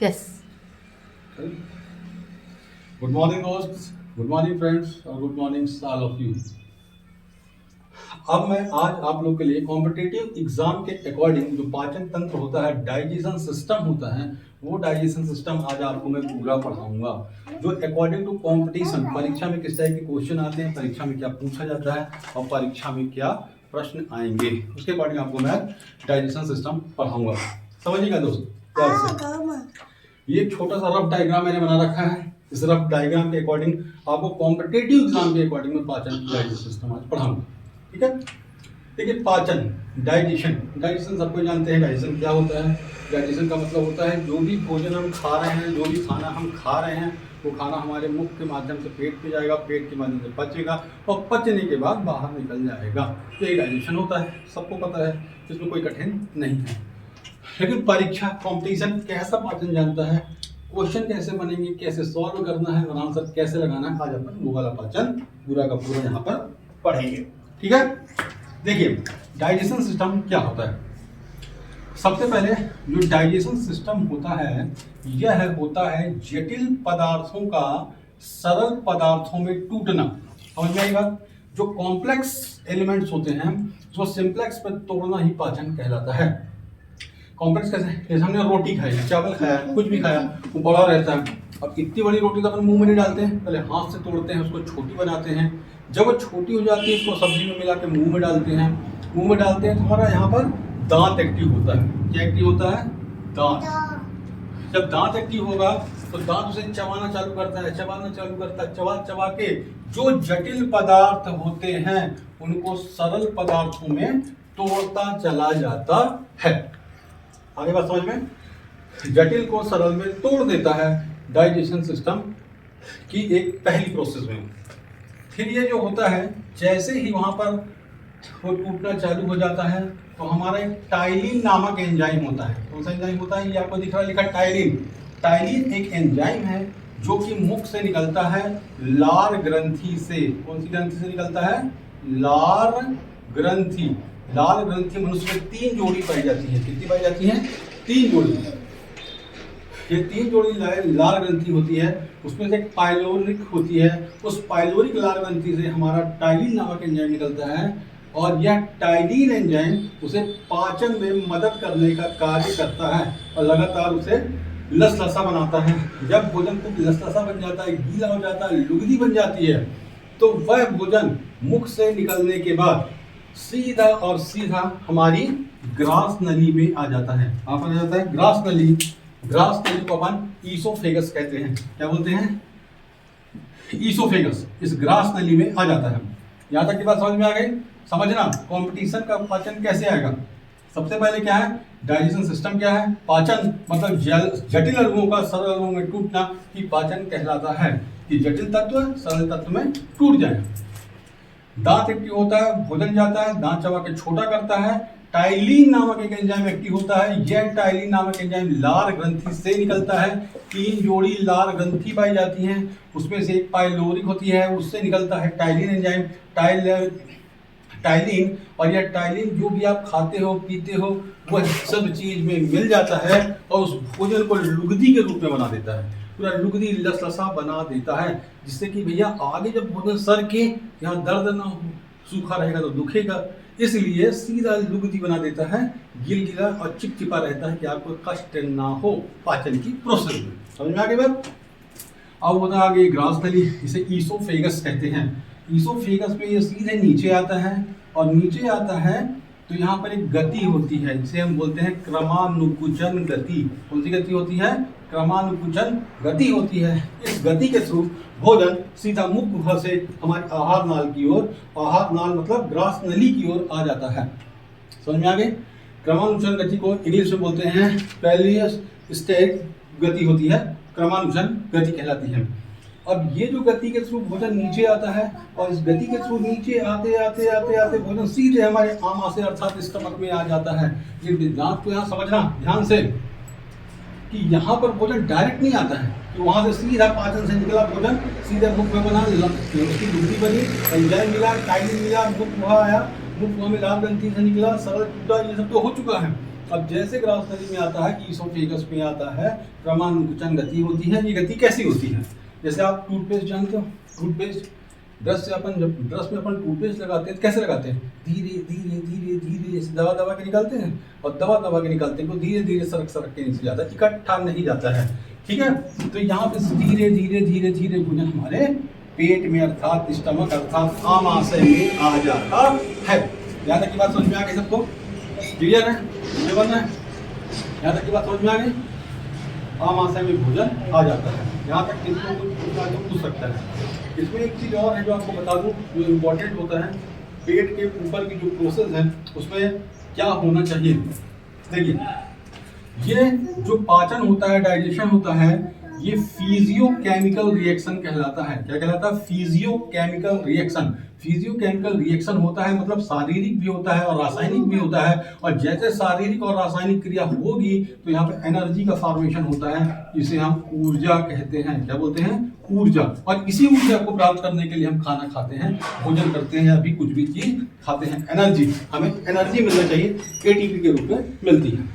Yes. Good morning दोस्त, good morning friends और good morning all of you. अब मैं आज आप लोग के लिए कॉम्पिटिटिव एग्जाम के अकॉर्डिंग जो पाचन तंत्र होता है, डाइजेशन सिस्टम होता है, वो डाइजेशन सिस्टम आज आपको मैं पूरा पढ़ाऊंगा। जो अकॉर्डिंग टू कंपटीशन, परीक्षा में किस टाइप के क्वेश्चन आते हैं, परीक्षा में क्या पूछा जाता है और परीक्षा में क्या प्रश्न आएंगे, उसके अकॉर्डिंग आपको मैं डाइजेशन सिस्टम पढ़ाऊंगा। समझिएगा दोस्त प्यार से। ये एक छोटा सा रफ डायग्राम मैंने बना रखा है। इस रफ डायग्राम के अकॉर्डिंग आपको कॉम्पिटिटिव एग्जाम के अकॉर्डिंग में पाचन डाइजेशन सिस्टम आज पढ़ाऊंगा। ठीक है। देखिए पाचन, डाइजेशन सबको जानते हैं। डाइजेशन क्या होता है? डाइजेशन का मतलब होता है जो भी भोजन हम खा रहे हैं, जो भी खाना हम खा रहे हैं, वो खाना हमारे मुख के माध्यम से पेट पे जाएगा, पेट के माध्यम से पचेगा और पचने के बाद बाहर निकल जाएगा। ये डाइजेशन होता है, सबको पता है, इसमें कोई कठिन नहीं है। लेकिन परीक्षा कंपटीशन कैसा पाचन जानता है, क्वेश्चन कैसे बनेंगे, कैसे सॉल्व करना है और आंसर कैसे लगाना है, आज अपन वो वाला पाचन पूरा का पूरा यहाँ पर पढ़ेंगे। ठीक है। देखिए डाइजेशन सिस्टम क्या होता है। सबसे पहले जो डाइजेशन सिस्टम होता है, यह होता है जटिल पदार्थों का सरल पदार्थों में टूटना। समझ में आएगा? जो कॉम्प्लेक्स एलिमेंट्स होते हैं जो सिंप्लेक्स पर तोड़ना ही पाचन कहलाता है। कॉम्प्लेक्स कैसे? जैसे हमने रोटी खाई, चावल खाया, कुछ भी खाया, वो बड़ा रहता है। अब इतनी बड़ी रोटी तो अपन मुंह में नहीं डालते हैं, पहले हाथ से तोड़ते हैं, उसको छोटी बनाते हैं। जब वो छोटी हो जाती है, इसको सब्जी में मिला के मुंह में डालते हैं। मुंह में डालते हैं तो हमारा यहाँ पर दांत एक्टिव होता है। क्या एक्टिव होता है? दांत। जब दांत एक्टिव होगा तो दांत उसे चबाना चालू करता है, चबा चबा के जो जटिल पदार्थ होते हैं उनको सरल पदार्थों में तोड़ता चला जाता है। आगे बात समझ में? जटिल को सरल में तोड़ देता है डाइजेशन सिस्टम की एक पहली प्रोसेस में। फिर ये जो होता है, जैसे ही वहां पर वो टूटना चालू हो जाता है तो हमारा एक टाइलिन नामक एंजाइम होता है। कौन सा एंजाइम होता है? ये आपको दिख रहा है लिखा टाइलिन। टाइलिन एक एंजाइम है जो कि मुख से निकलता है लार ग्रंथि से। कौन सी ग्रंथि से निकलता है? लार ग्रंथि। लाल ग्रंथि मनुष्य में 3 जोड़ी पाई जाती है। कितनी पाई जाती है? 3 जोड़ी। ये 3 जोड़ी लाल ग्रंथि होती है, उसमें से एक पाइलोरिक होती है। उस पाइलोरिक लाल ग्रंथि से हमारा टाइलिन नामक एंजाइम निकलता है और यह टाइलिन एंजाइम उसे पाचन में मदद करने का कार्य करता है और लगातार उसे लसलसा बनाता है। जब भोजन खूब लसलसा बन जाता है, गीला हो जाता है, लुगदी बन जाती है, तो वह भोजन मुख से निकलने के बाद सीधा और सीधा हमारी ग्रास नली में आ जाता है। आप आ जाता है ग्रास नली। ग्रास नली को अपन ईसोफेगस कहते हैं। क्या बोलते हैं? ईसोफेगस। इस ग्रास नली में आ जाता है। यहां तक की बात समझ में आ गई? समझना कंपटीशन का पाचन कैसे आएगा। सबसे पहले क्या है? डाइजेशन सिस्टम क्या है? पाचन मतलब जटिल अणुओं का सरल अणुओं में टूटना ही पाचन कहलाता है कि जटिल तत्व सरल तत्व में टूट जाए। दांत एक्टिव होता है, भोजन जाता है, दांत चबा के छोटा करता है। टाइलिन नामक एक एंजाइम एक्टिव होता है। यह टाइलिन नामक एंजाइम लार ग्रंथि से निकलता है। 3 जोड़ी लार ग्रंथि पाई जाती हैं, उसमें से एक पाइलोरिक होती है, उससे निकलता है टाइलिन एंजाइम। टाइलिन और यह टाइलिन जो भी आप खाते हो पीते हो वह सब चीज में मिल जाता है और उस भोजन को लुगदी के रूप में बना देता है। पूरा लुगदी लसलसा बना देता है, जिससे कि भैया आगे जब भोजन सर के यहाँ दर्द ना हो, सूखा रहेगा तो दुखेगा, इसलिए सीधा लुगदी बना देता है, गिलगिला और चिपचिपा रहता है कि आपको कष्ट ना हो पाचन की प्रोसेस में। समझ में आ गई बात? अब होता है आगे ग्रास नली, इसे ईसोफेगस कहते हैं। ईसोफेगस में ये सीधे नीचे आता है और नीचे आता है तो यहाँ पर एक गति होती है जिसे हम बोलते हैं क्रमानुकुचन गति। कौन सी गति होती है? क्रमानुकुचन गति होती है। इस गति के थ्रू भोजन सीधा मुख गुहा से हमारे आहार नाल की ओर, आहार नाल मतलब ग्रास नली की ओर आ जाता है। समझ में आ गई? क्रमानुकुचन गति को इंग्लिश में बोलते हैं पैलियस स्टेज गति होती है, क्रमानुकुचन गति कहलाती है। अब ये जो गति के थ्रू भोजन नीचे आता है और इस गति के थ्रू नीचे आते आते आते आते भोजन सीधे हमारे आमाशय अर्थात स्टमक में आ जाता है। ये बात को यहाँ समझना ध्यान से कि यहाँ पर भोजन डायरेक्ट नहीं आता है कि वहाँ से सीधा पाचन से निकला भोजन सीधे मुख में बना, उसकी लुगदी बनी, एंजाइम मिला, टाइलिन मिला, मुख वहाँ आया, मुख वहाँ में लाल ग्रंथि से निकला, सरल टूटा, ये सब तो हो चुका है। अब जैसे ग्रास नदी में आता है, ईसोफेगस में आता है, क्रमानुकुचन गति होती है। ये गति कैसी होती है? जैसे आप टूथपेस्ट जानते हो, टूथपेस्ट ब्रश से अपन, जब ब्रश में अपन टूथपेस्ट लगाते हैं कैसे लगाते हैं? धीरे धीरे धीरे धीरे से दबा दबा के निकालते हैं, और दबा दबा के निकालते हैं तो धीरे धीरे सरक सरक के नीचे जाता है, इकट्ठा नहीं जाता है। ठीक है, तो यहाँ पे धीरे धीरे धीरे धीरे भोजन हमारे पेट में अर्थात स्टमक अर्थात आमाशय में आ जाता है। यहाँ तक की बात समझ में आ गई सबको? क्लियर है? मुझे बन रहा है? यहाँ तक की बात समझ में आ गई? आमाशय में भोजन आ जाता है। यहाँ तक किसको कुछ पूछना तो पूछ सकता है। इसमें एक चीज़ और है जो आपको बता दूँ, जो इम्पोर्टेंट होता है, पेट के ऊपर की जो प्रोसेस है उसमें क्या होना चाहिए। देखिए, ये जो पाचन होता है, डाइजेशन होता है, ये फिजियोकेमिकल रिएक्शन कहलाता है। क्या कहलाता है? Physiochemical reaction. फिजियोकेमिकल रिएक्शन होता है मतलब शारीरिक भी होता है और रासायनिक भी होता है। और जैसे शारीरिक और रासायनिक क्रिया होगी तो यहाँ पे एनर्जी का फॉर्मेशन होता है, जिसे हम ऊर्जा कहते हैं। क्या बोलते हैं? ऊर्जा। और इसी ऊर्जा को प्राप्त करने के लिए हम खाना खाते हैं, भोजन करते हैं, या भी कुछ भी चीज खाते हैं। एनर्जी, हमें एनर्जी मिलना चाहिए, एटीपी के रूप में मिलती है।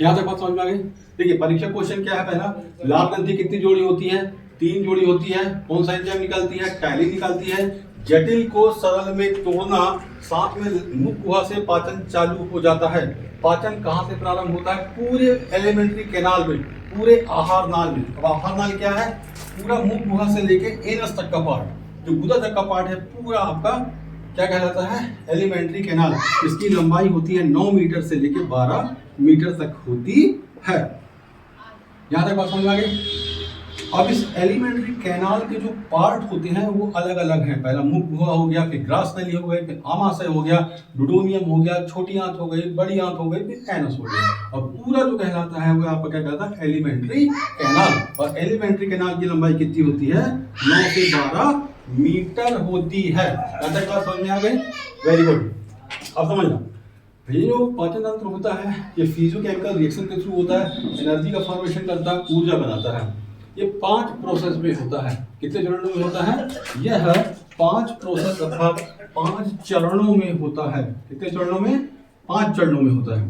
यहाँ तक बात समझ में आ गई? देखिए, परीक्षा क्वेश्चन क्या है? पहला, लाल ग्रंथि कितनी जोड़ी होती है? 3 जोड़ी होती है। कौन सा एंजाइम निकालती है? टैलिन निकालती है। जटिल को सरल में तोड़ना, साथ में मुख गुहा से पाचन चालू हो जाता है। पाचन कहाँ से प्रारंभ होता है? पूरे एलिमेंट्री कैनाल में, पूरे आहार नाल में। अब आहार नाल क्या है? पूरा मुख गुहा से लेके एनस तक का पार्ट, जो गुदा तक का पार्ट है, पूरा आपका क्या कहलाता है? Alimentary canal. इसकी लंबाई होती है 9 मीटर से लेके 12 मीटर तक होती है। यहाँ तक बात समझ में आ गई? अब इस एलिमेंट्री कैनाल के जो पार्ट होते हैं वो अलग अलग हैं। पहला मुख गुहा हो गया, फिर ग्रास नली हो गई, फिर आमाशय हो गया, डुडोनियम हो गया, छोटी आंत हो गई, बड़ी आंत हो गई, फिर एनस हो गया। और पूरा जो कहलाता है वो आपका क्या कहलाता है? Alimentary canal. और एलिमेंट्री कैनाल की लंबाई कितनी होती है? 9 से 12 मीटर होती है। यहाँ तक बात समझ में आ गई? Very good. अब समझना, ये जो पाचन तंत्र होता है ये फिजियोकेमिकल रिएक्शन के थ्रू होता है, एनर्जी का फॉर्मेशन करता है, ऊर्जा बनाता है। ये 5 प्रोसेस में होता है। कितने चरणों में होता है? यह 5 प्रोसेस अर्थात 5 चरणों में होता है। कितने चरणों में? 5 चरणों में होता है।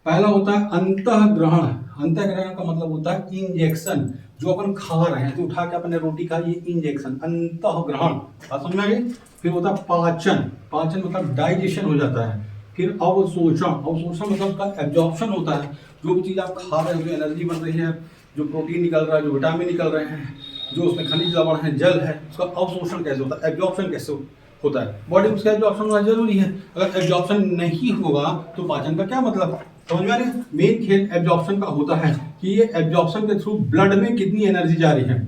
पहला होता है अंतःग्रहण। अंतःग्रहण का मतलब होता है इंजेक्शन, जो अपन खा रहे हैं, तो उठा के अपने रोटी खा, ये इंजेक्शन, अंतःग्रहण। बात समझ में आ गई? फिर होता है पाचन। पाचन मतलब डाइजेशन हो जाता है। फिर अवशोषण। अवशोषण मतलब उसका एब्जॉर्प्शन होता है। जो भी चीज़ आप खा रहे हो, जो एनर्जी बन रही है, जो प्रोटीन निकल रहा है, जो विटामिन निकल रहे हैं, जो उसमें खनिज लवण है, जल है, उसका अवशोषण कैसे होता है? एब्जॉर्प्शन कैसे होता है? बॉडी में उसका एब्जॉर्प्शन होना जरूरी है। अगर एब्जॉर्प्शन नहीं होगा तो पाचन का क्या मतलब? समझ में आ रही है? मेन खेल एब्जॉर्प्शन का होता है कि ये एब्जॉर्प्शन के थ्रू ब्लड में कितनी एनर्जी जा रही है।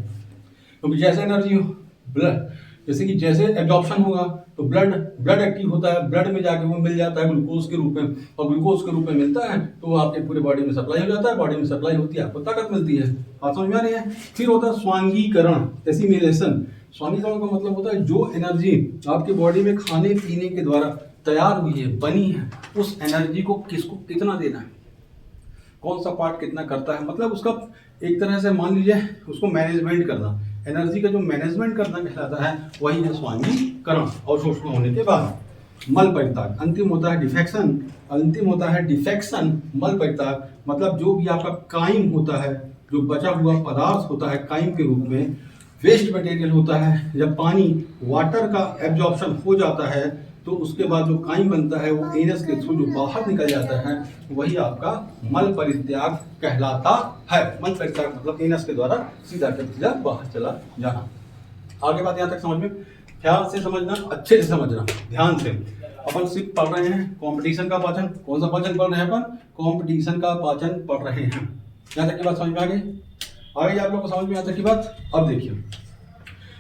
क्योंकि जैसे एनर्जी हो, ब्लड जैसे कि जैसे एब्जॉर्प्शन होगा तो ब्लड एक्टिव होता है, ब्लड में जाके वो मिल जाता है ग्लूकोज के रूप में, और ग्लूकोज के रूप में मिलता है तो वो आपके पूरे बॉडी में सप्लाई हो जाता है। बॉडी में सप्लाई होती है, आपको ताकत मिलती है। बात समझ में आ रही है? फिर होता है स्वांगीकरण, एसिमिलेशन। स्वांगीकरण का मतलब होता है जो एनर्जी आपके बॉडी में खाने पीने के द्वारा तैयार हुई है, बनी है, उस एनर्जी को किसको कितना देना है, कौन सा पार्ट कितना करता है, मतलब उसका एक तरह से मान लीजिए उसको मैनेजमेंट करना। एनर्जी का जो मैनेजमेंट करना कहलाता है वही है स्वांगीकरण। और शोषण होने के बाद मल परित्याग। अंतिम होता है डिफेक्शन। अंतिम होता है डिफेक्शन, मल परित्याग मतलब जो भी आपका काइम होता है, जो बचा हुआ पदार्थ होता है काइम के रूप में, वेस्ट मटेरियल होता है। जब पानी वाटर का एब्जॉर्प्शन हो जाता है तो उसके बाद जो काइम बनता है वो एनस के थ्रू जो बाहर निकल जाता है वही आपका मल परित्याग कहलाता है। मल परित्याग मतलब एनस के द्वारा सीधा बाहर चला जाना। आगे बात यहाँ तक समझ में ध्यान से समझना, अच्छे से समझना, ध्यान से। अपन सिर्फ पढ़ रहे हैं कंपटीशन का पाचन। कौन सा पाचन पढ़ रहे हैं अपन? कंपटीशन का पाचन पढ़ रहे हैं। यहाँ तक की बात समझ में आ गई? आ गई आप लोग को समझ में यहाँ तक की बात? अब देखिए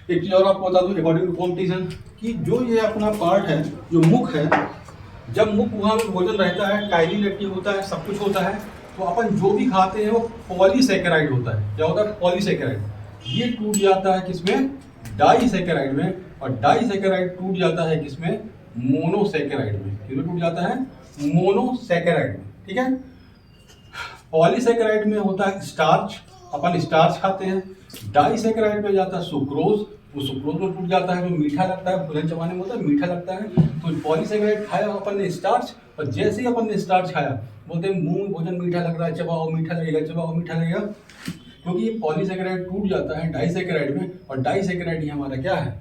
एक चीज और आपको बता दूं अकॉर्डिंग टू कॉम्पिटिशन कि जो ये अपना पार्ट है, जो मुख है, जब मुख वहाँ में भोजन रहता है, टाइलिन एक्टिव होता है, सब कुछ होता है, तो अपन जो भी खाते हैं वो पॉलीसैकेराइड होता है। क्या होता है? पॉलीसैकेराइड। ये टूट जाता है किसमें? डाइसैकेराइड में। और डाइसैकेराइड टूट जाता है किसमें? मोनोसैकेराइड में। किसमें टूट जाता है? मोनोसैकेराइड में। ठीक है। पॉलीसैकेराइड में होता है स्टार्च, अपन स्टार्च खाते हैं। डाइसैकेराइड में जाता है सुक्रोज, वो सुक्रोज में टूट जाता है, जो मीठा लगता है, भोजन चबाने में होता है मीठा लगता है। तो पॉलीसेकेराइड खाया अपन ने स्टार्च, और जैसे ही अपन ने स्टार्च खाया बोलते हैं मुंह में भोजन मीठा लग रहा है, चबाओ मीठा लगेगा, चबाओ मीठा लगेगा, क्योंकि ये पॉलीसेकेराइड टूट जाता है डाइसेकेराइड में, और डाइसेकेराइड ही हमारा क्या है?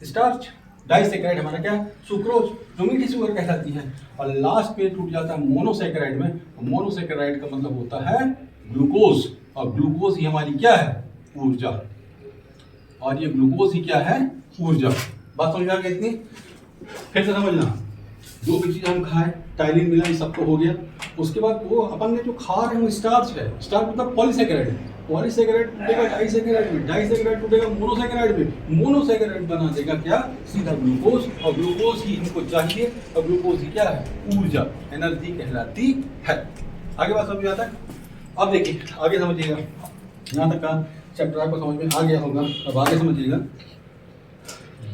स्टार्च। डाइसेकेराइड हमारा क्या है? सुक्रोज, जो मीठी शुगर कहलाती है। और लास्ट पे टूट जाता है मोनोसेकेराइड में, और मोनोसेकेराइड का मतलब होता है ग्लूकोज, और ग्लूकोज ही हमारी क्या है? ऊर्जा। और ये ग्लूकोज ही क्या है? ऊर्जा। बात समझ आ गई इतनी? फिर से समझना, जो भी चीज हम खाएं, टाइलिन मिला, ये सब तो हो गया। उसके बाद वो अपन ने जो खा रहे हैं वो स्टार्च है। स्टार्च मतलब पॉलीसेकेराइड, पॉलीसेकेराइड टूटेगा डाइसेकेराइड में, डाइसेकेराइड टूटेगा मोनोसेकेराइड में, मोनोसेकेराइड बना देगा क्या? सीधा ग्लूकोज, और ग्लूकोज ही हमको चाहिए, और ग्लूकोज ही क्या है? ऊर्जा, एनर्जी कहलाती है। आगे बात समझ आता है? अब देखिए आगे समझिएगा, यहाँ तक का चैप्टर आपको समझ में आ गया होगा। अब आगे समझिएगा,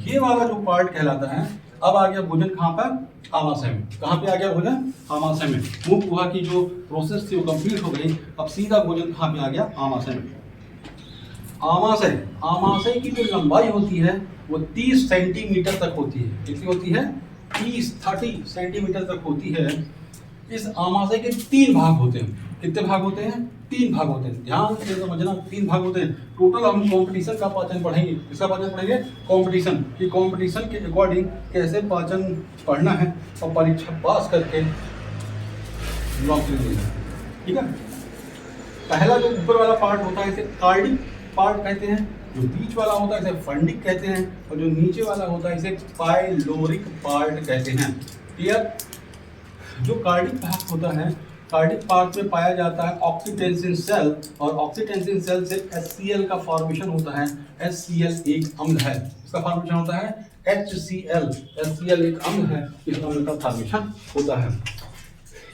ये वाला जो पार्ट कहलाता है, अब आ गया भोजन कहाँ पर? आमाशय में। कहाँ पे आ गया भोजन? आमाशय में। मुख गुहा की जो प्रोसेस थी वो कंप्लीट हो गई, अब सीधा भोजन कहाँ पे आ गया? आमाशय में। आमाशय, आमाशय की जो लंबाई होती है वो 30 सेंटीमीटर तक होती है। कितनी होती है? 30 सेंटीमीटर तक होती है। इस आमाशय के 3 भाग होते हैं। कितने भाग होते हैं? 3 भाग होते हैं। ध्यान से समझना, 3 भाग होते हैं। टोटल हम कंपटीशन का पाचन पढ़ेंगे। किसका पाचन पढ़ेंगे? कंपटीशन, कि कंपटीशन के अकॉर्डिंग कैसे पाचन पढ़ना है और परीक्षा पास करके नौकरी लेना है। ठीक है। पहला जो ऊपर वाला पार्ट होता है इसे कार्डिक पार्ट कहते हैं, जो बीच वाला होता है इसे फंडिक कहते हैं, और जो नीचे वाला होता है इसे पाइलोरिक पार्ट कहते हैं। क्लियर? जो कार्डिक भाग होता है, कार्डिक पार्ट में पाया जाता है ऑक्सीटेंसिन सेल, और ऑक्सीटेंसिन सेल से HCl का फॉर्मेशन होता है। HCl एक अम्ल है, इसका फॉर्मेशन होता है HCl। HCl एक अम्ल है, इस अम्ल का फॉर्मेशन होता है।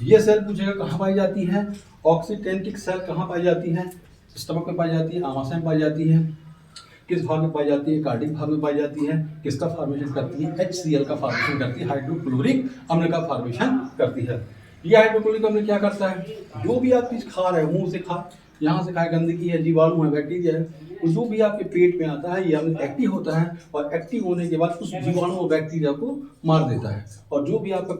ये सेल पूछेगा कहाँ पाई जाती है? ऑक्सीटेंटिक सेल कहाँ पाई जाती है? स्टमक में पाई जाती है, आमाशय में पाई जाती है। किस भाग में पाई जाती है? कार्डिक भाग में पाई जाती है। किसका फॉर्मेशन करती है? HCl का फॉर्मेशन करती है, हाइड्रोक्लोरिक अम्ल का फॉर्मेशन करती है। ये हाइड्रोक्लोरिक अम्ल क्या करता है? जो भी आप चीज खा रहे हो, मुंह से खा, यहाँ से खाए, गंदगी है, जीवाणु है, बैक्टीरिया है, तो जो भी आपके पेट में आता है ये अम्ल एक्टिव होता है, और एक्टिव होने के बाद उस जीवाणु और बैक्टीरिया को मार देता है। और जो भी आपका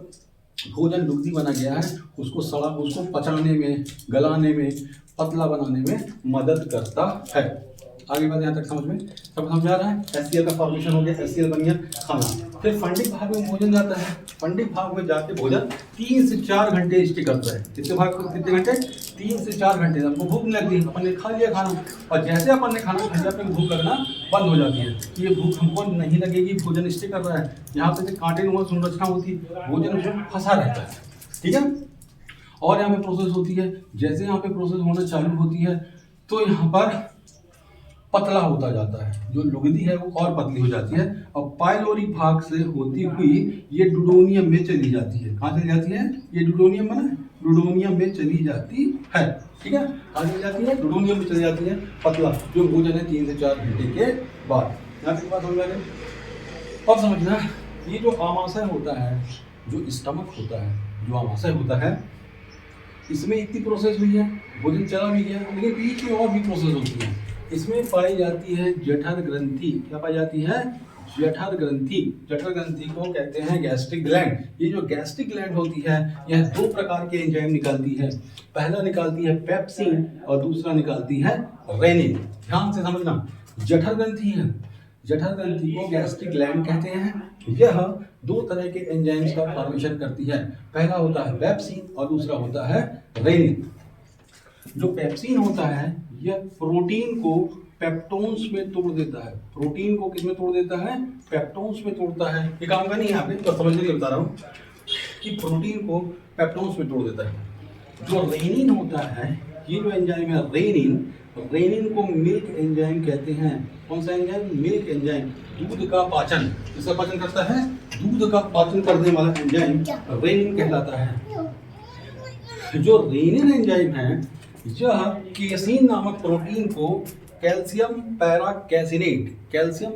भोजन लुगदी बना गया है उसको पचाने में, गलाने में, पतला बनाने में मदद करता है। आगे बात यहाँ तक समझ में सब समझ आ रहा है? HCl का फॉर्मेशन हो गया, HCl बन गया खाना। फिर फंडिक भाग में भोजन जाता है। फंडिक भाग में जाके भोजन 3 से 4 घंटे स्टे करता है। कितने भाग को? कितने घंटे? 3 से 4 घंटे। हमको भूख नहीं लगती, अपन ने खा लिया खाना, और जैसे अपन ने खाना खा लिया अपनी भूख लगना बंद हो जाती है। ये भूख हमको नहीं लगेगी, भोजन स्टे कर रहा है। यहाँ पे कांटे नुमा संरचना होती है, भोजन उसमें फंसा रहता है। ठीक है। और यहाँ पे प्रोसेस होती है, जैसे यहाँ पे प्रोसेस होना चालू होती है तो यहाँ पर पतला होता जाता है, जो लुगदी है वो और पतली हो जाती है, और पाइलोरिक भाग से होती हुई ये डुडोनियम में चली जाती है। कहाँ चली जाती है? ये डुडोनियम बना है, डुडोनियम में चली जाती है। ठीक है। कहाँ चली जाती है? डुडोनियम में चली जाती है, पतला, जो भोजन है 3 से 4 घंटे के बाद। यहाँ तक बात समझ आ गई? अब समझना, ये जो आमाशय होता है, जो स्टमक होता है, जो आमाशय होता है, इसमें इतनी प्रोसेस भी है, भोजन चला भी गया, लेकिन बीच में और भी प्रोसेस होती है। इसमें पाई जाती है जठर ग्रंथि। क्या पाई जाती है? जठर ग्रंथि। जठर ग्रंथि को कहते हैं गैस्ट्रिक ग्लैंड। ये जो गैस्ट्रिक ग्लैंड होती है यह 2 प्रकार के एंजाइम निकालती है। पहला निकालती है पेप्सिन, और दूसरा निकालती है रेनिन। ध्यान से समझना, जठर ग्रंथि है, जठर ग्रंथि को गैस्ट्रिक ग्लैंड कहते हैं। यह 2 तरह के एंजाइम्स का फॉर्मेशन करती है। पहला होता है पेप्सिन और दूसरा होता है रेनिन। जो पेप्सिन होता है यह प्रोटीन को पेप्टोन्स में तोड़ देता है। प्रोटीन को किसमें तोड़ देता है? पेप्टोन्स में तोड़ता है। ये काम का नहीं है, यहाँ पे तो समझने के लिए बता रहा हूँ कि प्रोटीन को पेप्टोन्स में तोड़ देता है। जो रेनिन होता है, ये जो एंजाइम है रेनिन, रेनिन को मिल्क एंजाइम कहते हैं। कौन सा एंजाइम? Milk enzyme. दूध का पाचन, किसका पाचन करता है? दूध का पाचन करने वाला एंजाइम रेनिन कहलाता है। जो रेनिन एंजाइम है यह केसिन नामक प्रोटीन को कैल्शियम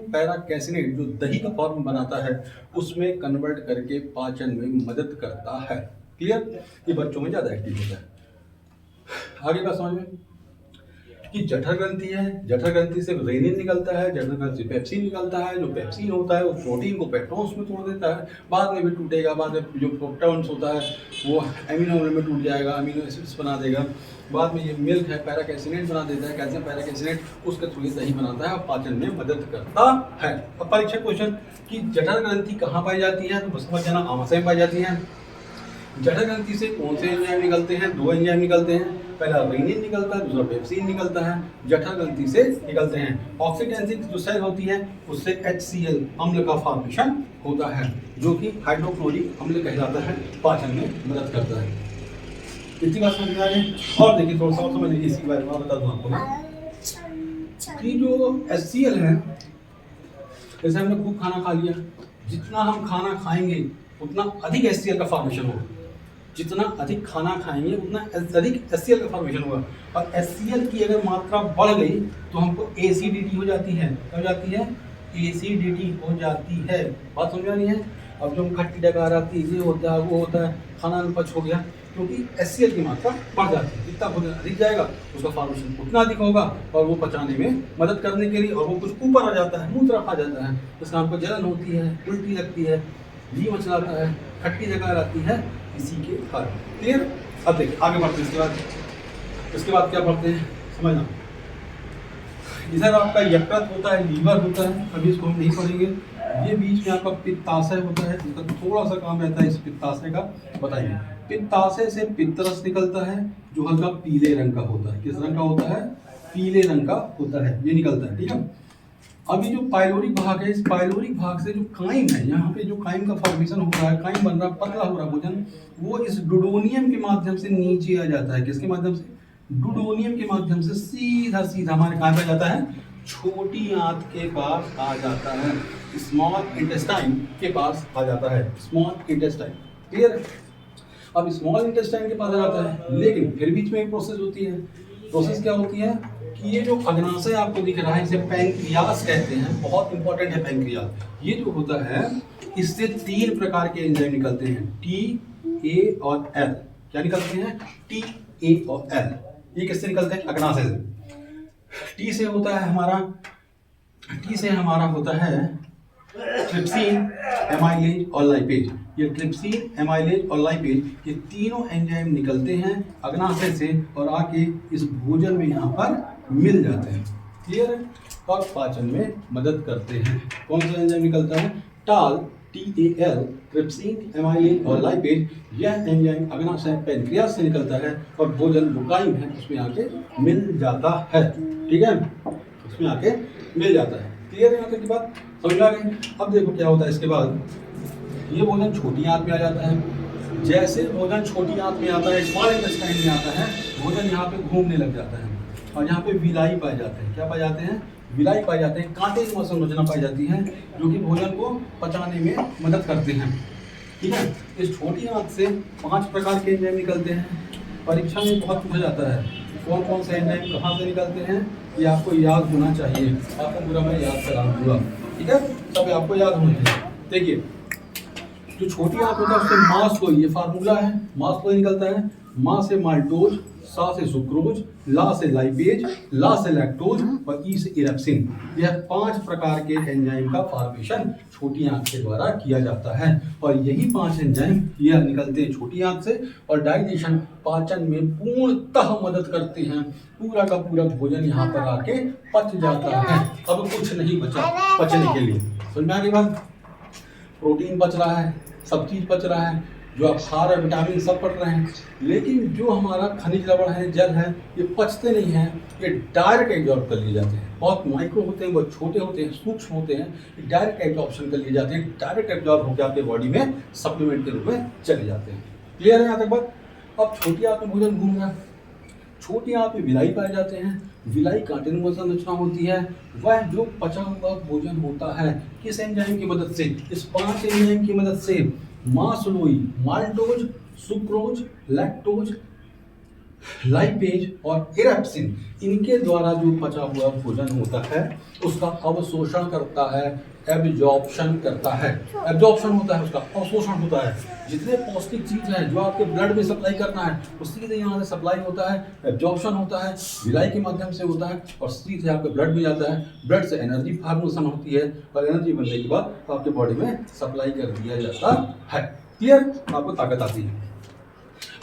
पैराकैसिनेट जो दही का फॉर्म बनाता है उसमें कन्वर्ट करके पाचन में मदद करता है। क्लियर? ये बच्चों में ज्यादा एक्टिव होता है। आगे का समझ में कि जठर ग्रंथि है, जठर ग्रंथि से रेनिन निकलता है, जठर ग्रंथि से पेप्सिन निकलता है, जो पेप्सिन होता है वो प्रोटीन को पेप्टोन्स में तोड़ देता है, बाद में भी टूटेगा, बाद में जो प्रोटॉन्स होता है वो एमिनो में टूट जाएगा, अमीनो एसिड्स बना देगा, बाद में ये मिल्क है पैराकैसिनेट बना देता है, कैल्शियम पैराकैसिनेट, उसके थ्रू ये दही बनाता है और पाचन में मदद करता है। अब परीक्षा क्वेश्चन कि जठर ग्रंथि कहाँ पाई जाती है, तो समझ जाना आमाशय में पाई जाती है। जठर ग्रंथि से कौन से एंजाइम निकलते हैं, 2 एंजाइम निकलते हैं, पहला रेनिन निकलता है, दूसरा पेप्सिन निकलता है, जठर ग्रंथि से निकलते हैं। ऑक्सीडेंसिक जो सेल होती है उससे HCl अम्ल का फॉर्मेशन होता है, जो कि हाइड्रोक्लोरिक अम्ल कहलाता है, पाचन में मदद करता है। इतनी बात समझ में आ गई। और देखिए थोड़ा सा और समझ लीजिए, इसके बारे में बता दूं आपको मैं कि जो HCl है, जैसे हमने खूब खाना खा लिया, जितना हम खाना खाएंगे उतना अधिक HCl का फॉर्मेशन होगा, जितना अधिक खाना खाएंगे उतना अधिक HCl का फॉर्मेशन होगा, और HCl की अगर मात्रा बढ़ गई तो हमको एसिडिटी हो जाती है। क्या हो जाती है? एसिडिटी हो जाती है। बात समझ आ रही है? अब जो खट्टी डकार आती है, ये होता है, वो होता है, खाना अनुपच हो गया, क्योंकि HCl की मात्रा बढ़ जाती है। जितना भोजन अधिक जाएगा उसका फॉर्मेशन उतना अधिक होगा, और वो पचाने में मदद करने के लिए, और वो कुछ ऊपर आ जाता है, मुंह तरफ आ जाता है, इसका हमको जलन होती है, उल्टी लगती है, जी मचलाता है, खट्टी डकार आती है, इसी के कारण। क्लियर? अब देखिए आगे बढ़ते हैं। इसके बाद क्या पढ़ते हैं समझना। इधर आपका यकृत होता है, लीवर होता है, अभी इसको हम नहीं पढ़ेंगे। ये बीच में आपका पित्ताशय होता है, इसका थोड़ा सा काम रहता है इस पित्ताशय का, बताइए। पित्ताशय से पित्तरस निकलता है, जो हल्का पीले रंग का होता है। किस रंग का होता है? पीले रंग का होता है, ये निकलता है, ठीक है। अभी जो पाइलोरिक भाग है, इस पाइलोरिक भाग से जो काइम है, यहाँ पे जो काइम का फॉर्मेशन हो रहा है, काइम बन रहा है, पतला हो रहा है भोजन, वो इस डुडोनियम के माध्यम से नीचे आ जाता है। किसके माध्यम से? डुडोनियम के माध्यम से सीधा सीधा हमारे कहाँ पे आ जाता है? छोटी आंत के पास आ जाता है, स्मॉल इंटेस्टाइन के पास आ जाता है, स्मॉल इंटेस्टाइन। क्लियर? अब स्मॉल इंटेस्टाइन के पास आ जाता है, लेकिन फिर बीच में एक प्रोसेस होती है। प्रोसेस क्या होती है कि ये जो अग्नाशय आपको दिख रहा है, इसे पैंक्रियास कहते हैं, बहुत इंपॉर्टेंट है पैंक्रियास। ये जो होता है, इससे 3 प्रकार के एंजाइम निकलते हैं, T, A और L। क्या निकलते हैं? T, A और L। ये किससे निकलते हैं? अग्नाशय से। T से होता है हमारा ट्रिप्सिन, एमाइलेज और लाइपेज। ये ट्रिप्सिन, एमाइलेज और लाइपेज, ये तीनों एंजाइम निकलते हैं अग्नाशय से और आके इस भोजन में यहाँ पर मिल जाते हैं। क्लियर है? और पाचन में मदद करते हैं। कौन सा एंजाइम निकलता है? टाल, TAL, ट्रिप्सिन, एमाइलेज और लाइपेज। यह एंजाइम अग्नाशय पैंक्रियास से निकलता है और भोजन जो काइम है उसमें आके मिल जाता है। ठीक है, उसमें आके मिल जाता है। क्लियर है यहाँ तक की बात? समझ आ गई? अब देखो क्या होता है इसके बाद, ये भोजन छोटी आंत में आ जाता है। जैसे भोजन छोटी आंत में आता है, स्मॉल इंटेस्टाइन में आता है, भोजन यहाँ पे घूमने लग जाता है और यहाँ पे विलाई पाए जाते हैं। क्या पाए जाते हैं? विलाई पाए जाते हैं, कांटे की संरचना पाई जाती है, जो कि भोजन को पचाने में मदद करते हैं। ठीक है, इस छोटी आंत से 5 प्रकार के एंजाइम निकलते हैं। परीक्षा में बहुत पूछा जाता है कौन कौन से एंजाइम कहाँ से निकलते हैं, ये आपको याद होना चाहिए। आपको पूरा मैं याद करा दूंगा, ठीक है, सब आपको याद होना चाहिए। देखिए, जो छोटी आंत होता है उससे मास लोई, ये फार्मूला है, मास लोई निकलता है। मां से माल्टोज, सा से सुक्रोज, ला से लाइपेज, ला से लैक्टोज और ई से इरेप्सिन। यह 5 प्रकार के एंजाइम का फॉर्मेशन छोटी आंत के द्वारा किया जाता है और यही 5 एंजाइम यह निकलते हैं छोटी आंत से और डाइजेशन, पाचन में पूर्णतः मदद करते हैं। पूरा का पूरा भोजन यहाँ पर आके पच जाता है। अब कुछ नहीं बचा पचने के लिए। समझ में आ गई बात? प्रोटीन बच रहा है, सब चीज बच रहा है, जो आप खा रहे हैं विटामिन सब पड़ रहे हैं, लेकिन जो हमारा खनिज लवण है, जल है, ये पचते नहीं हैं, ये डायरेक्ट एब्जॉर्ब कर लिए जाते हैं। बहुत माइक्रो होते हैं, बहुत छोटे होते हैं, सूक्ष्म होते हैं, ये डायरेक्ट एब्जॉर्प्शन कर लिए जाते हैं, डायरेक्ट एब्जॉर्ब होकर आपके बॉडी में सप्लीमेंट के रूप में चले जाते हैं। क्लियर है यहाँ तक बात? अब छोटी आंत में भोजन घूम रहा है, छोटी आंत में विलाई पाए जाते हैं। विलाई कांटेनुमा संरचना होती है, वह जो पचा हुआ भोजन होता है किस एंजाइम की मदद से? इस 5 एंजाइम की मदद से। मास लोई, माल्टोज, सुक्रोज, लैक्टोज, लाइपेज और इरेप्सिन, इनके द्वारा जो पचा हुआ भोजन होता है उसका अवशोषण करता है एब्जॉर्प्शन करता है। एब्जॉर्प्शन होता है उसका अवशोषण होता है। जितने पौष्टिक चीज है जो आपके ब्लड में सप्लाई करना है वो सीधे यहाँ से सप्लाई होता है, एब्जॉर्प्शन होता है, विलाई के माध्यम से होता है और सीधे आपके ब्लड में जाता है। ब्लड से एनर्जी फॉर्मेशन होती है और एनर्जी बनने के बाद आपके बॉडी में सप्लाई कर दिया जाता है। क्लियर? आपको ताकत आती है।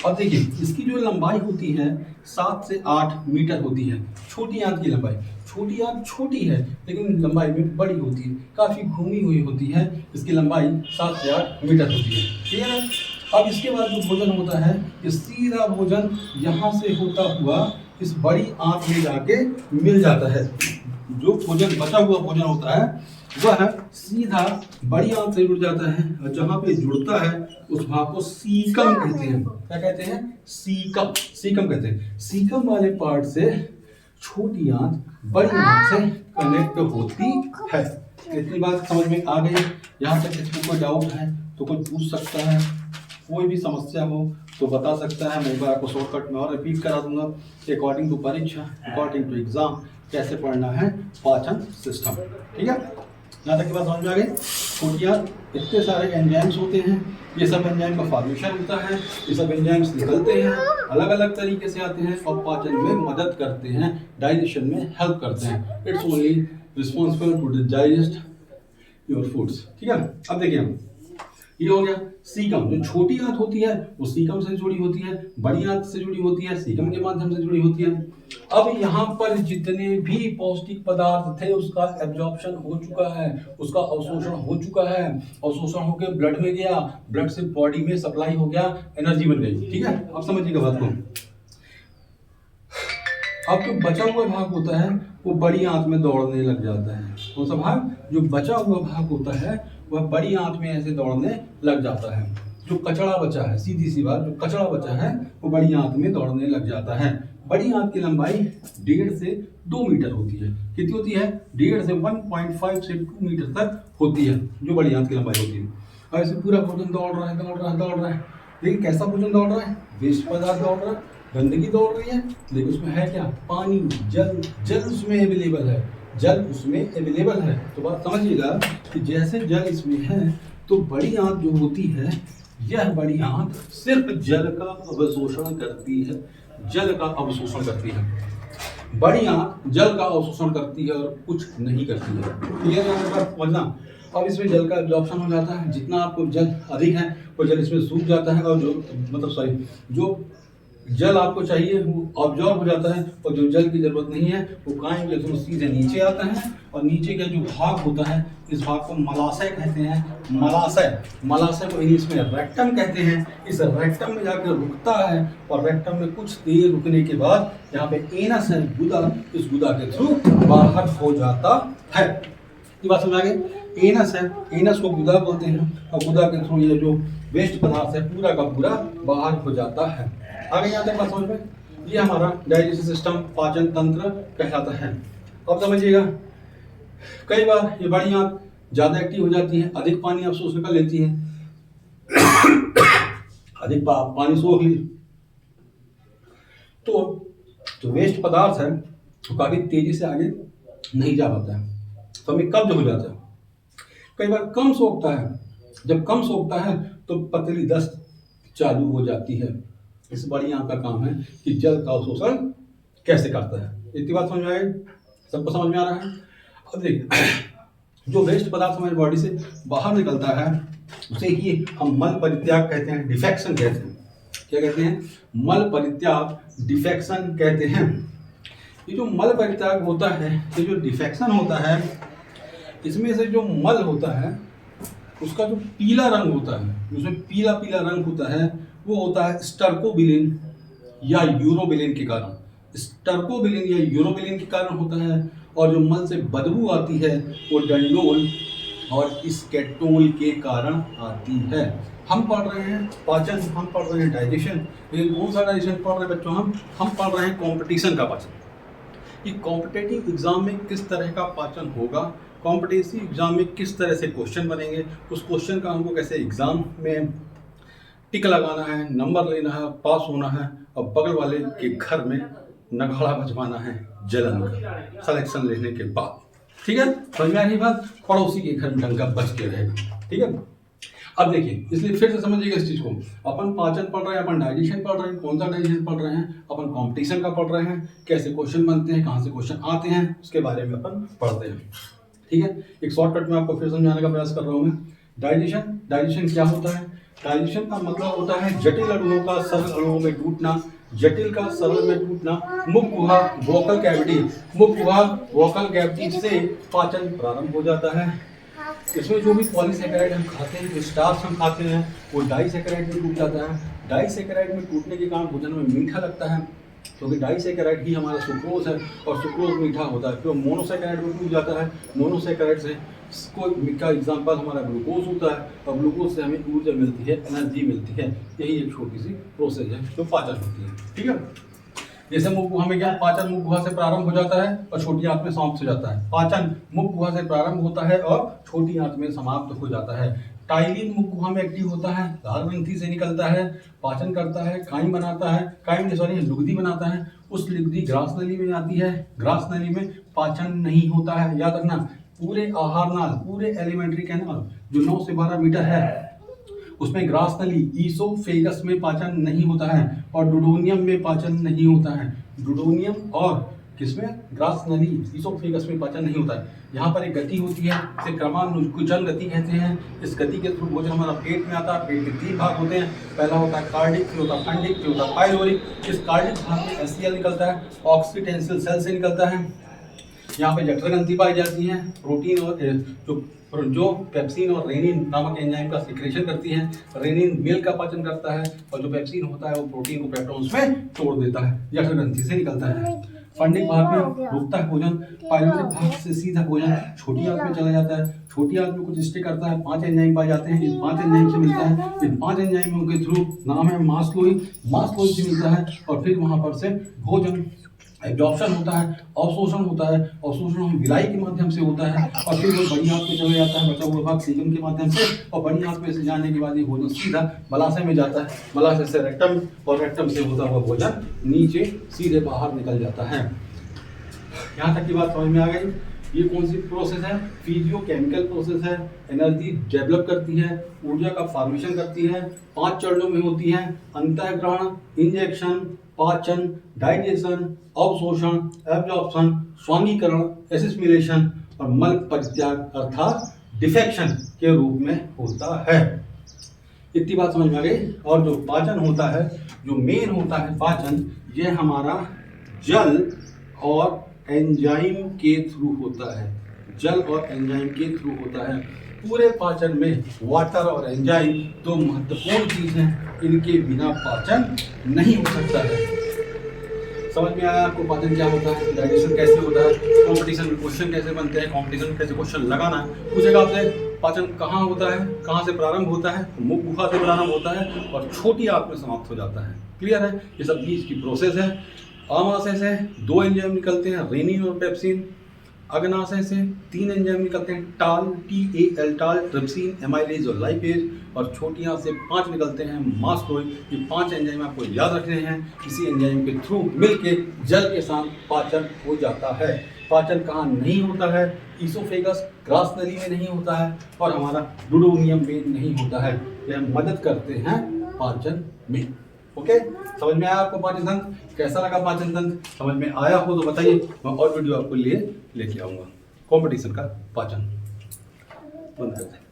अब देखिए इसकी जो लंबाई होती है 7 से 8 मीटर होती है। छोटी आंत की लंबाई, छोटी आंत छोटी है लेकिन लंबाई में बड़ी होती है, काफ़ी घूमी हुई होती है। इसकी लंबाई 7 से 8 मीटर होती है। ठीक है। अब इसके बाद जो भोजन होता है ये सीधा भोजन यहाँ से होता हुआ इस बड़ी आंत में जाके मिल जाता है। जो भोजन बचा हुआ भोजन होता है वह सीधा बड़ी आंत से जुड़ जाता है और जहाँ पे जुड़ता है उस भाग को सीकम कहते हैं। क्या कहते हैं? सीकम। सीकम कहते हैं। सीकम वाले पार्ट से छोटी आंत बड़ी आंत से कनेक्ट होती है। इतनी बात समझ में आ गई? यहाँ तक किसी को डाउट है तो कोई पूछ सकता है, कोई भी समस्या हो तो बता सकता है। मैं एक बार आपको शॉर्टकट में और रिपीट करा दूंगा। अकॉर्डिंग टू परीक्षा, अकॉर्डिंग टू एग्जाम कैसे पढ़ना है पाचन सिस्टम। ठीक है, यहाँ तक की बात समझ में आ गई? छोटियाँ इतने सारे एंजाइम्स होते हैं, ये सब एंजाइम का फॉर्मेशन होता है, ये सब एंजाइम्स निकलते हैं, अलग अलग तरीके से आते हैं और पाचन में मदद करते हैं, डाइजेशन में हेल्प करते हैं। It's only responsible to digest your foods. ठीक है। अब देखिए हम ये हो गया सीकम। जो छोटी आंत होती है वो सीकम से जुड़ी होती है, बड़ी आंत से जुड़ी होती है, सीकम के माध्यम से जुड़ी होती है। अब यहाँ पर जितने भी पौष्टिक पदार्थ थे उसका एब्जॉर्प्शन हो चुका है, उसका अवशोषण हो चुका है, अवशोषण होकर ब्लड में गया, ब्लड से बॉडी में सप्लाई हो गया, एनर्जी बन गई। ठीक है, अब समझिएगा बात को। अब जो बचा हुआ भाग होता है वो बड़ी आंत में दौड़ने लग जाता है। कौन सा भाग? जो बचा हुआ भाग होता है वह बड़ी आंत में ऐसे दौड़ने लग जाता है। जो कचड़ा बचा है, सीधी सी बात, जो कचड़ा बचा है वो बड़ी आंत में दौड़ने लग जाता है। बड़ी आंत की लंबाई 1.5 से 2 मीटर होती है। कितनी होती है? 1.5 से 1.5 से 2 मीटर तक होती है जो बड़ी आंत की लंबाई होती है। और ऐसे पूरा भोजन दौड़ रहा है, दौड़ रहा है, दौड़ रहा है। लेकिन कैसा भोजन दौड़ रहा है? वेस्ट पदार्थ दौड़ रहा है, गंदगी दौड़ रही है, लेकिन उसमें है क्या? पानी, जल। जल उसमें अवेलेबल है, जल उसमें अवेलेबल है। तो बात समझिएगा कि जैसे जल इसमें है तो बड़ी आंत जो होती है यह बड़ी आंत सिर्फ जल का अवशोषण करती है, जल का अवशोषण करती है। बड़ी आंत जल का अवशोषण करती है और कुछ नहीं करती है। क्लियर है बात समझना? अब इसमें जल का एब्जॉर्प्शन हो जाता है, जितना आपको जल अधिक है वो जल इसमें सूख जाता है और जो जल आपको चाहिए वो ऑब्जॉर्ब हो जाता है और जो जल की जरूरत नहीं है वो कायम के थ्रू सीधे नीचे आता है और नीचे का जो भाग होता है इस भाग को मलाशय कहते हैं। मलाशय को इंग्लिश में रेक्टम कहते हैं। इस रेक्टम में जाकर रुकता है और रेक्टम में कुछ देर रुकने के बाद यहाँ पे एनस है, गुदा, इस गुदा के थ्रू बाहर हो जाता है। ये बात समझ आ गई? एनस है, एनस को गुदा बोलते हैं और गुदा के थ्रू ये जो वेस्ट पदार्थ है पूरा का पूरा बाहर हो जाता है। आगे यहाँ तक बात समझ में? ये हमारा डाइजेस्टिव सिस्टम, पाचन तंत्र कहलाता है। अब समझिएगा कई बार ये बड़ी आंत ज्यादा एक्टिव हो जाती है, अधिक पानी अवशोषण कर लेती है, अधिक पानी सोख ली तो जो वेस्ट पदार्थ है वो काफी तेजी से आगे नहीं जा पाता है, तो हमें कब्ज हो जाता है। कई बार कम सोखता है, जब कम सोखता है तो पतली दस्त चालू हो जाती है। इस बड़ी आंत का काम है कि जल का अवशोषण कैसे करता है। इतनी बात समझ में आई? सबको समझ में आ रहा है? अब देखिए जो वेस्ट पदार्थ हमारी बॉडी से बाहर निकलता है उसे ही हम मल परित्याग कहते हैं, डिफेक्शन कहते हैं। क्या कहते हैं? मल परित्याग, डिफेक्शन कहते हैं। ये जो मल परित्याग होता है, ये जो डिफेक्शन होता है, इसमें से जो मल होता है उसका जो पीला रंग होता है, उसमें पीला पीला रंग होता है, वो होता है स्टर्कोबिलिन या यूरोबिलिन के कारण। स्टर्कोबिलिन या यूरोबिलिन के कारण होता है। और जो मल से बदबू आती है वो डंडोल और स्केटोल के कारण आती है। हम पढ़ रहे हैं पाचन, हम पढ़ रहे हैं डाइजेशन, लेकिन कौन सा डाइजेशन पढ़ रहे हैं बच्चों? हम पढ़ रहे हैं कॉम्पिटिशन का पाचन। कि कॉम्पिटेटिव एग्जाम में किस तरह का पाचन होगा, कॉम्पिटेटिव एग्जाम में किस तरह से क्वेश्चन बनेंगे, उस क्वेश्चन का हमको कैसे एग्जाम में टिक लगाना है, नंबर लेना है, पास होना है और बगल वाले के घर में नगाड़ा बजवाना है जलन का सिलेक्शन लेने के बाद। ठीक है, समझ में आ रही बात। पड़ोसी के घर में डंका बच के रहेगा। ठीक है, अब देखिए, इसलिए फिर से समझिएगा इस चीज को। अपन पाचन पढ़ रहे हैं, अपन डाइजेशन पढ़ रहे हैं। कौन सा डाइजेशन पढ़ रहे हैं? अपन कंपटीशन का पढ़ रहे हैं, कैसे क्वेश्चन बनते हैं, कहाँ से क्वेश्चन आते हैं, उसके बारे में अपन पढ़ते हैं। ठीक है, एक शॉर्टकट में आपको फिर समझाने का प्रयास कर रहा हूँ मैं। डाइजेशन क्या होता है? डाइजेशन का मतलब होता है जटिल अणुओं का सरल अणुओं में टूटना। जटिल का सरल में टूटना। मुख गुहा वोकल कैविटी से पाचन प्रारंभ हो जाता है। इसमें जो भी पॉलीसेकेराइड हम खाते हैं, जो स्टार्च हम खाते हैं, वो डाइसेकेराइड में टूट जाता है। डाइसेकेराइड में टूटने के कारण भोजन में मीठा लगता है, क्योंकि डाइसेकेराइड ही हमारा सुक्रोज है और सुक्रोज मीठा होता है। फिर मोनोसेकेराइड में टूट जाता है। मोनोसेकेराइड से कोई का एग्जाम्पल हमारा ग्लूकोज होता है, और ग्लूकोज से हमें ऊर्जा मिलती है, एनर्जी मिलती है। यही एक छोटी सी प्रोसेस है जो पाचन होती है। ठीक है, जैसे मुख गुहा में क्या, पाचन मुख गुहा से प्रारंभ हो जाता है और छोटी आंत में समाप्त हो जाता है। पाचन मुख गुहा से प्रारंभ होता है और छोटी आंत में समाप्त हो जाता है। टाइलिन मुख गुहा में एक्टिव होता है, लाल ग्रंथि से निकलता है, पाचन करता है, काइम बनाता है, लुगदी बनाता है। उस लुगदी ग्रास नली में आती है। ग्रास नली में पाचन नहीं होता है। याद रखना, पूरे आहार नाल, पूरे एलिमेंट्री कैनाल जो 9 से 12 मीटर है, उसमें ग्रास नली ईसोफेगस में पाचन नहीं होता है और डुडोनियम में पाचन नहीं होता है। डुडोनियम और किसमें? ग्रास नली, ईसोफेगस में पाचन नहीं होता है। यहाँ पर एक गति होती है, इसे क्रमानुकुचन गति कहते हैं। इस गति के थ्रू भोजन हमारा पेट में आता है। पेट के 3 भाग होते हैं। पहला होता है कार्डिक, फिर होता है फंडिक, फिर होता है पाइलोरिक। इस कार्डिक भाग में एचसीएल निकलता है, ऑक्सीटेंसिल सेल से निकलता है। यहाँ पे जठर ग्रंथि पाई जाती है, प्रोटीन और जो पेप्सिन और रेनिन नामक एंजाइम का सिक्रेशन करती है। रेनिन मिल्क का पाचन करता है और जो पेप्सिन होता है वो प्रोटीन को पेप्टोन्स में तोड़ देता है। जठर ग्रंथि से निकलता है। फंडिक भाग में रुकता है भोजन। पाइलोरिक भाग से सीधा भोजन छोटी आंत में चला जाता है। छोटी आंत में कुछ स्टे करता है, 5 एंजाइम पाए जाते हैं। इन 5 एंजाइम से मिलता है। इन 5 एंजाइमों के थ्रू नाम है मास्लोई से मिलता है और फिर वहां पर से भोजन एब्जॉर्प्शन होता है, अवशोषण होता है। अवशोषण हम विलाई के माध्यम से होता है और फिर वो बड़ी आंत में चला जाता है, बचा हुआ भाग सीजन के माध्यम से। और बड़ी आंत में से जाने के बाद ये भोजन सीधा मलाशय में जाता है। मलाशय से रेक्टम और रेक्टम से होता हुआ भोजन नीचे सीधे बाहर निकल जाता है। यहाँ तक की बात समझ में आ गई। ये कौन सी प्रोसेस है? फिजियोकेमिकल प्रोसेस है। एनर्जी डेवलप करती है, ऊर्जा का फॉर्मेशन करती है। 5 चरणों में होती है: अंतःग्रहण, इंजेक्शन, पाचन, डाइजेशन, अवशोषण, एब्जॉर्प्शन, स्वांगीकरण, एसिमिलेशन और मल परित्याग अर्थात डिफेक्शन के रूप में होता है। इतनी बात समझ में आ गई। और जो पाचन होता है, जो मेन होता है पाचन, ये हमारा जल और एंजाइम के थ्रू होता है। जल और एंजाइम के थ्रू होता है। पूरे पाचन में वाटर और एंजाइम 2 महत्वपूर्ण चीज हैं। इनके बिना पाचन नहीं हो सकता है। समझ में आया आपको पाचन क्या होता है, डाइजेशन कैसे होता है, कंपटीशन में क्वेश्चन कैसे बनते हैं, कंपटीशन में कैसे क्वेश्चन लगाना है। पूछेगा आपसे पाचन कहाँ होता है, कहाँ से प्रारंभ होता है? मुख गुहा से प्रारंभ होता है और छोटी आंत में समाप्त हो जाता है। क्लियर है? ये सब बीच की प्रोसेस है। आमाशय से 2 एंजाइम निकलते हैं, रेनिन और पेप्सिन। अग्नाशय से 3 एंजाइम निकलते हैं, टाल, टाल, ट्रिप्सिन, एमाइलेज और लाइपेज। और छोटी आंत से 5 निकलते हैं, मास्लोई। ये 5 एंजाइम आपको याद रखने हैं। इसी एंजाइम के थ्रू मिलके जल के साथ पाचन हो जाता है। पाचन कहाँ नहीं होता है? ईसोफेगस, ग्रास नली में नहीं होता है और हमारा डुडोनियम में नहीं होता है। यह मदद करते हैं पाचन में। ओके, समझ में आया आपको पाचन तंत्र? कैसा लगा पाचन तंत्र? समझ में आया हो तो बताइए, मैं और वीडियो आपको लिए लेके आऊंगा। कंपटीशन का पाचन बंद करते हैं।